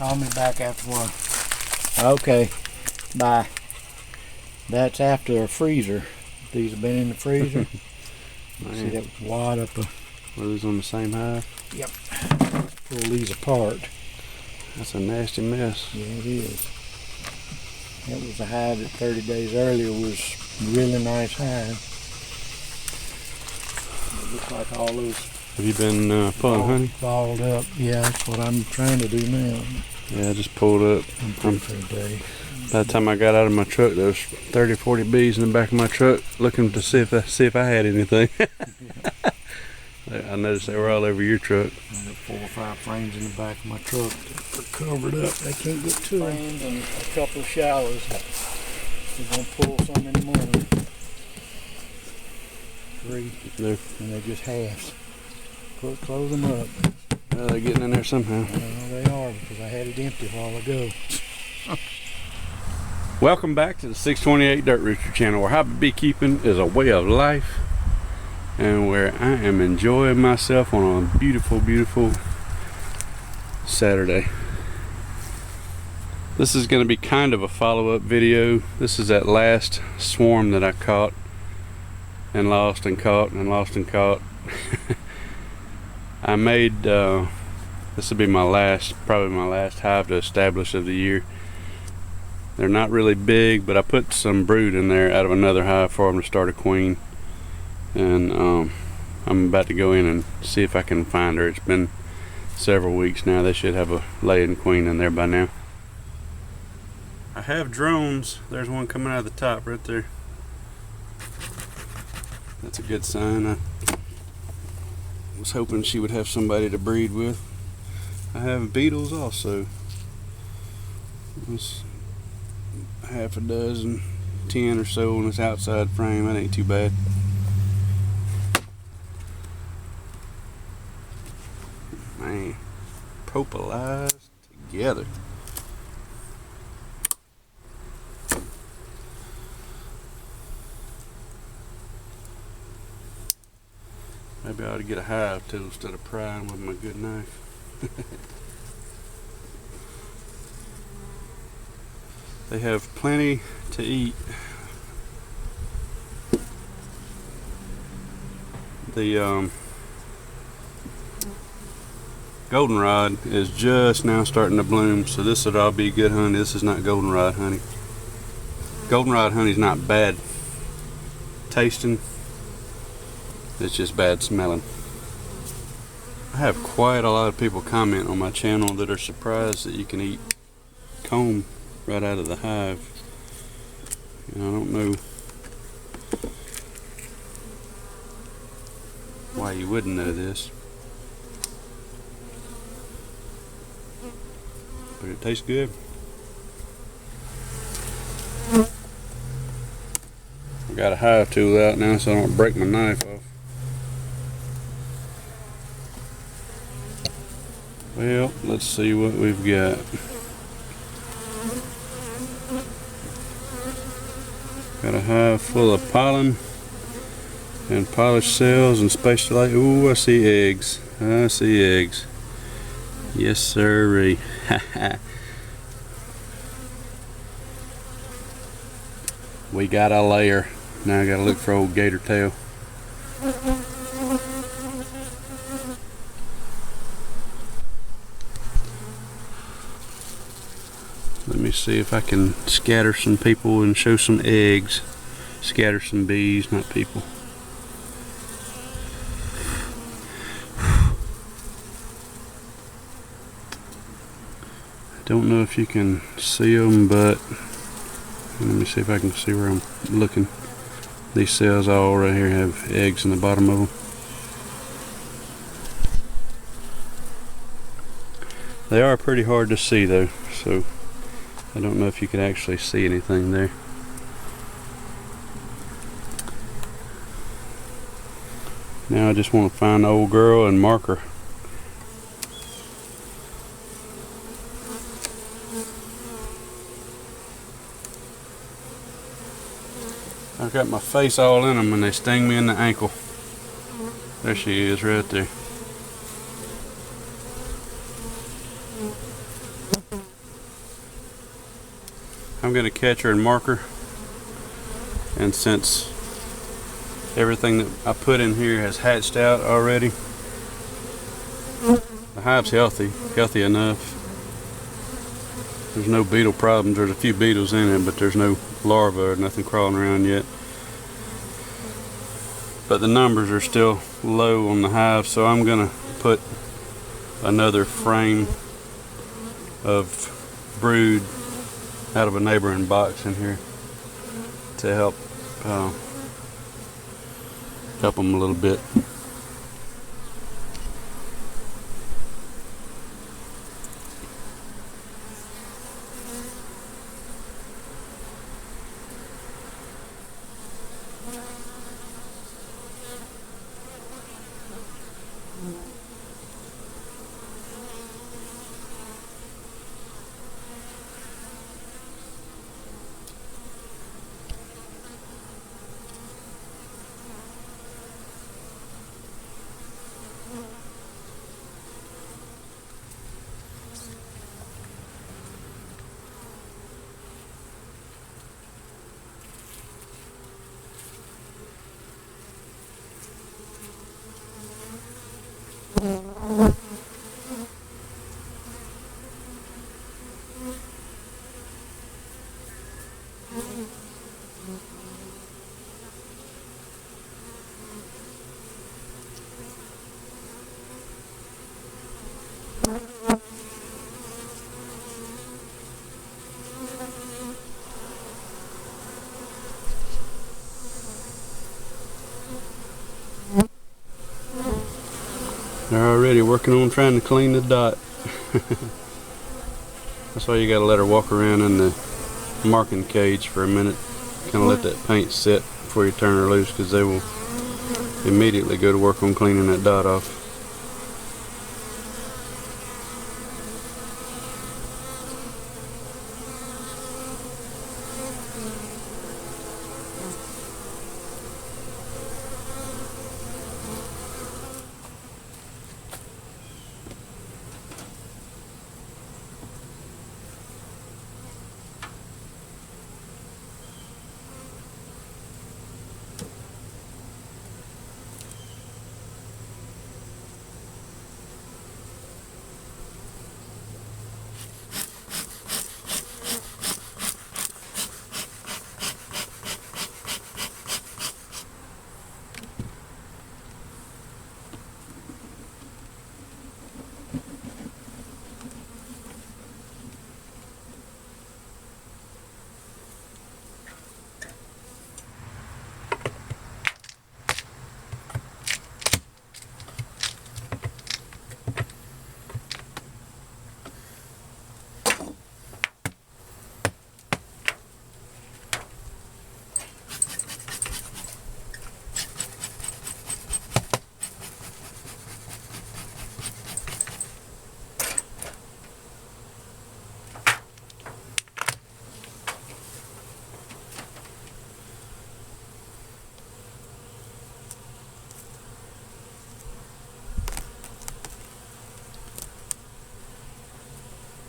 Call me back after one. Okay, bye. That's after a freezer. These have been in the freezer. See that wad up a... Were these on the same hive? Yep. Pull these apart. That's a nasty mess. Yeah, it is. That was a hive that 30 days earlier was a really nice hive. It looks like all those... Have you been pulling honey? Balled up. Yeah, that's what I'm trying to do now. Yeah, I just pulled up. For a day. By the time I got out of my truck, there was 30 or 40 bees in the back of my truck looking to see if I had anything. I noticed they were all over your truck. I got 4 or 5 frames in the back of my truck that are covered up. They can't get to them. And a couple of showers. We're going to pull some in the morning. 3. No. And they're just halves. Close them up. Well, they're getting in there somehow. Well, they are, because I had it empty a while ago. Welcome back to the 628 Dirt Rooster channel, where hobby beekeeping is a way of life and where I am enjoying myself on a beautiful, beautiful Saturday. This is going to be kind of a follow-up video. This is that last swarm that I caught and lost and caught and lost and caught. I made, this will be probably my last hive to establish of the year. They're not really big, but I put some brood in there out of another hive for them to start a queen. And I'm about to go in and see if I can find her. It's been several weeks now. They should have a laying queen in there by now. I have drones. There's one coming out of the top right there. That's a good sign. I was hoping she would have somebody to breed with. I have beetles also. There's half a dozen, 10 or so on this outside frame. That ain't too bad. Man, propalized together. Maybe I ought to get a hive tool instead of prying with my good knife. They have plenty to eat. The goldenrod is just now starting to bloom, so this would all be good honey. This is not goldenrod honey. Goldenrod honey is not bad tasting. It's just bad smelling. I have quite a lot of people comment on my channel that are surprised that you can eat comb right out of the hive. I don't know why you wouldn't know this, but it tastes good. I got a hive tool out now so I don't break my knife off. Well, let's see what we've got. Got a hive full of pollen and polished cells and spatial light. Ooh, I see eggs. I see eggs. Yes, sirree. We got a layer. Now I gotta look for old gator tail. Let me see if I can scatter some people and show some eggs. Scatter some bees, not people. I don't know if you can see them, but let me see if I can see where I'm looking. These cells all right here have eggs in the bottom of them. They are pretty hard to see though, so I don't know if you could actually see anything there. Now I just want to find the old girl and mark her. I've got my face all in them and they sting me in the ankle. There she is right there. I'm going to catcher and marker, and since everything that I put in here has hatched out already, the hive's healthy enough. There's no beetle problems. There's a few beetles in it, but there's no larvae or nothing crawling around yet. But the numbers are still low on the hive, so I'm gonna put another frame of brood out of a neighboring box in here to help them a little bit. They're already working on trying to clean the dot. That's why you gotta let her walk around in the marking cage for a minute. Kind of let that paint set before you turn her loose, because they will immediately go to work on cleaning that dot off.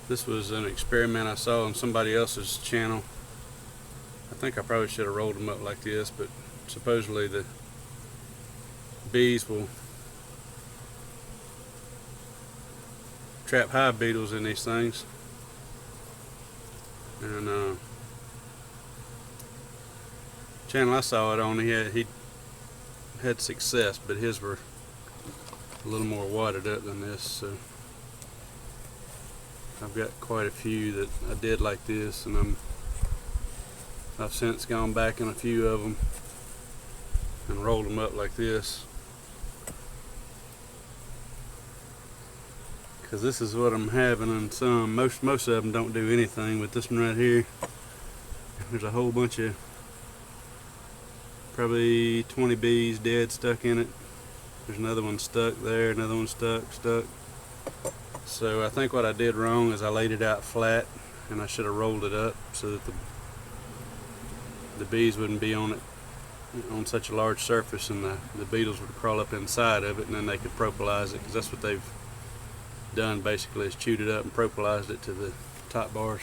This was an experiment I saw on somebody else's channel. I think I probably should have rolled them up like this, but supposedly the bees will trap hive beetles in these things. And channel I saw it on, he had success, but his were a little more wadded up than this. So I've got quite a few that I did like this, and I've since gone back in a few of them and rolled them up like this, because this is what I'm having on some. Most of them don't do anything, but this one right here, there's a whole bunch of probably 20 bees dead stuck in it. There's another one stuck there, another one stuck. So I think what I did wrong is I laid it out flat, and I should have rolled it up so that the bees wouldn't be on it on such a large surface, and the beetles would crawl up inside of it, and then they could propolize it, because that's what they've done basically, is chewed it up and propolised it to the top bars.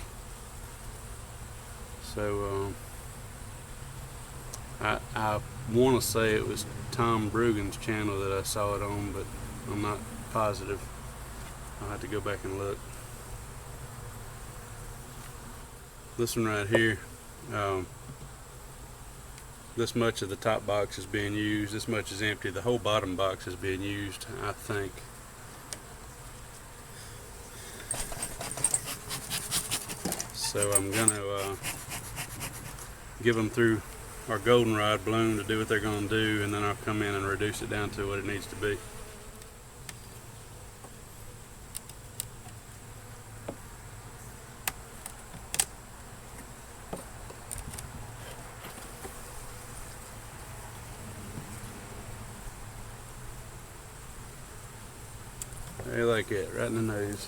So I want to say it was Tom Brugan's channel that I saw it on, but I'm not positive. I'll have to go back and look. This one right here, this much of the top box is being used, this much is empty. The whole bottom box is being used, I think. So I'm gonna give them through our goldenrod bloom to do what they're gonna do, and then I'll come in and reduce it down to what it needs to be. There, like it, right in the nose.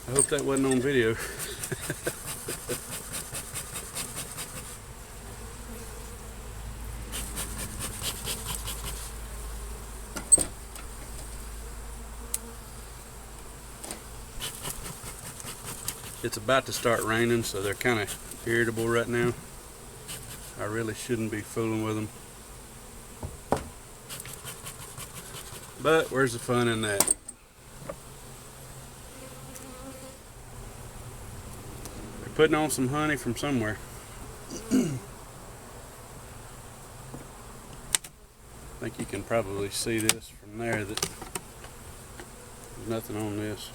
I hope that wasn't on video. It's about to start raining, so they're kind of irritable right now. I really shouldn't be fooling with them. But where's the fun in that? They're putting on some honey from somewhere. I think you can probably see this from there that there's nothing on this.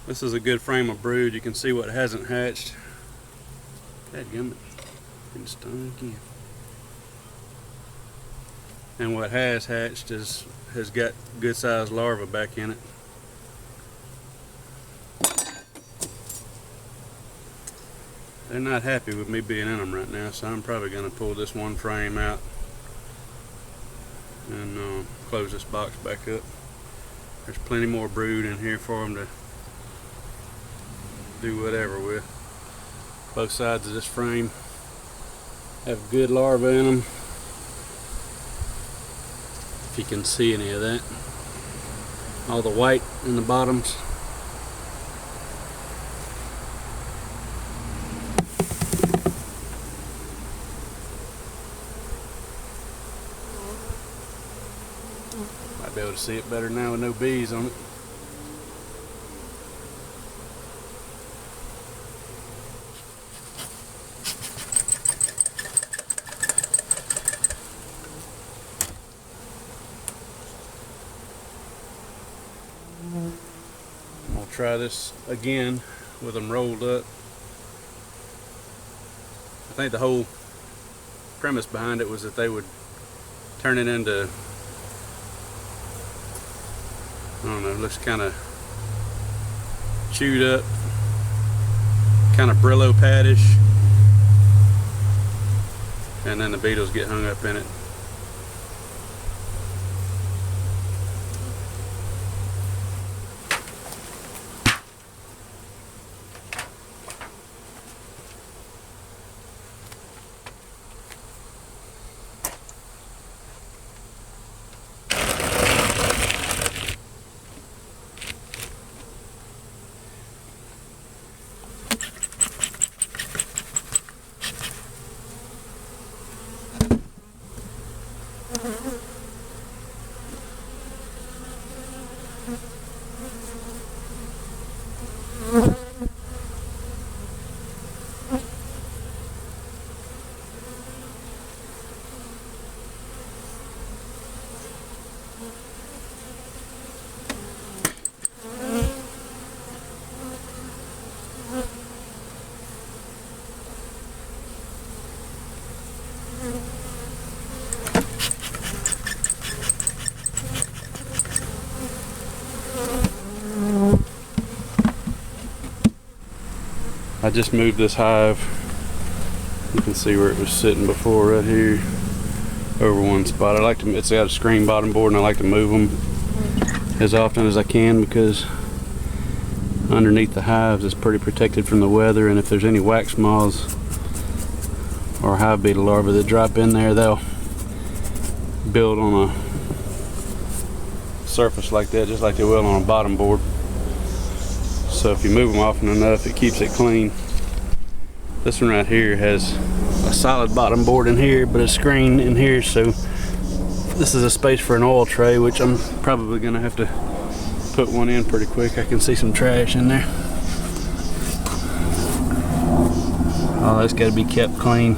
This is a good frame of brood. You can see what hasn't hatched. Dadgummit, getting stung again. And what has hatched has got good sized larvae back in it. They're not happy with me being in them right now, so I'm probably going to pull this one frame out and close this box back up. There's plenty more brood in here for them to do whatever with. Both sides of this frame have good larvae in them, if you can see any of that. All the white in the bottoms. Might be able to see it better now with no bees on it. I'm going to try this again with them rolled up. I think the whole premise behind it was that they would turn it into, I don't know, it looks kind of chewed up, kind of Brillo paddish, and then the beetles get hung up in it. I just moved this hive You can see where it was sitting before right here over one spot. I like to, it's got a screen bottom board, and I like to move them as often as I can because underneath the hives is pretty protected from the weather, and if there's any wax moths or hive beetle larvae that drop in there, they'll build on a surface like that just like they will on a bottom board. So if you move them often enough, it keeps it clean. This one right here has a solid bottom board in here but a screen in here, so this is a space for an oil tray, which I'm probably gonna have to put one in pretty quick. I can see some trash in there. Oh, that's got to be kept clean.